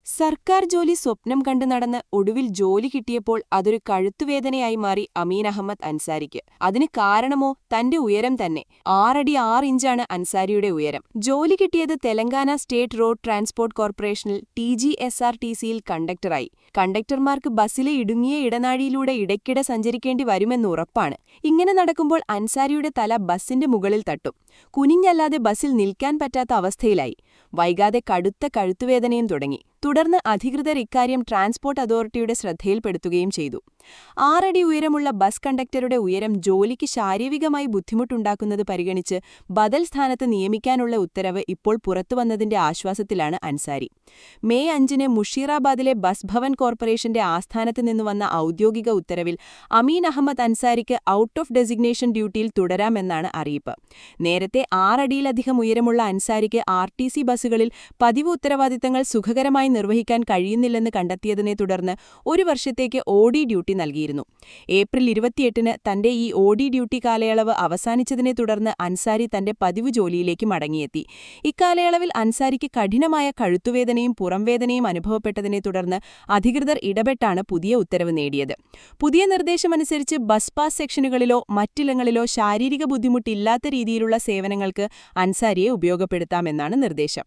സർക്കാർ ജോലി സ്വപ്നം കണ്ടു നടന്ന് ഒടുവിൽ ജോലി കിട്ടിയപ്പോൾ അതൊരു കഴുത്തുവേദനയായി മാറി അമീൻ അഹമ്മദ് അൻസാരിക്ക്. അതിന് കാരണമോ തന്റെ ഉയരം തന്നെ. 6 അടി 6 ഇഞ്ചാണ് അൻസാരിയുടെ ഉയരം. ജോലി കിട്ടിയത് തെലങ്കാന സ്റ്റേറ്റ് റോഡ് ട്രാൻസ്പോർട്ട് കോർപ്പറേഷനിൽ TGSRTCയിൽ കണ്ടക്ടറായി. കണ്ടക്ടർമാർക്ക് ബസ്സിലെ ഇടുങ്ങിയ ഇടനാഴിയിലൂടെ ഇടയ്ക്കിടെ സഞ്ചരിക്കേണ്ടി വരുമെന്ന് ഉറപ്പാണ്. ഇങ്ങനെ നടക്കുമ്പോൾ അൻസാരിയുടെ തല ബസ്സിന്റെ മുകളിൽ തട്ടും. കുനിഞ്ഞല്ലാതെ ബസ്സിൽ നിൽക്കാൻ പറ്റാത്ത അവസ്ഥയിലായി. വൈകാതെ കടുത്ത കഴുത്തുവേദനയും തുടങ്ങി. തുടർന്ന് അധികൃതർ ഇക്കാര്യം ട്രാൻസ്പോർട്ട് അതോറിറ്റിയുടെ ശ്രദ്ധയിൽപ്പെടുത്തുകയും ചെയ്തു. 6 അടി ഉയരമുള്ള ബസ് കണ്ടക്ടറുടെ ഉയരം ജോലിക്ക് ശാരീരികമായി ബുദ്ധിമുട്ടുണ്ടാക്കുന്നത് പരിഗണിച്ച് ബദൽ സ്ഥാനത്ത് നിയമിക്കാനുള്ള ഉത്തരവ് ഇപ്പോൾ പുറത്തുവന്നതിന്റെ ആശ്വാസത്തിലാണ് അൻസാരി. മെയ് 5-ന് മുഷീറാബാദിലെ ബസ് ഭവൻ കോർപ്പറേഷന്റെ ആസ്ഥാനത്ത് നിന്ന് വന്ന ഔദ്യോഗിക ഉത്തരവിൽ അമീൻ അഹമ്മദ് അൻസാരിക്ക് ഔട്ട് ഓഫ് ഡെസിഗ്നേഷൻ ഡ്യൂട്ടിയിൽ തുടരാമെന്നാണ് അറിയിപ്പ്. നേരത്തെ 6 അടിയിലധികം ഉയരമുള്ള അൻസാരിക്ക് RTC ബസ്സുകളിൽ പതിവ് ഉത്തരവാദിത്തങ്ങൾ സുഖകരമായി നിർവഹിക്കാൻ കഴിയുന്നില്ലെന്ന് കണ്ടെത്തിയതിനെ തുടർന്ന് 1 വർഷത്തേക്ക് OD ഡ്യൂട്ടി നൽകിയിരുന്നു. ഏപ്രിൽ 28-ന് തന്റെ ഈ OD ഡ്യൂട്ടി കാലയളവ് അവസാനിച്ചതിനെ തുടർന്ന് അൻസാരി തന്റെ പതിവ് ജോലിയിലേക്ക് മടങ്ങിയെത്തി. ഇക്കാലയളവിൽ അൻസാരിക്ക് കഠിനമായ കഴുത്തുവേദനയും പുറംവേദനയും അനുഭവപ്പെട്ടതിനെ തുടർന്ന് അധികൃതർ ഇടപെട്ടാണ് പുതിയ ഉത്തരവ് നേടിയത്. പുതിയ നിർദ്ദേശമനുസരിച്ച് ബസ് പാസ് സെക്ഷനുകളിലോ മറ്റിടങ്ങളിലോ ശാരീരിക ബുദ്ധിമുട്ടില്ലാത്ത രീതിയിലുള്ള സേവനങ്ങൾക്ക് അൻസാരിയെ ഉപയോഗപ്പെടുത്താമെന്നാണ് നിർദ്ദേശം.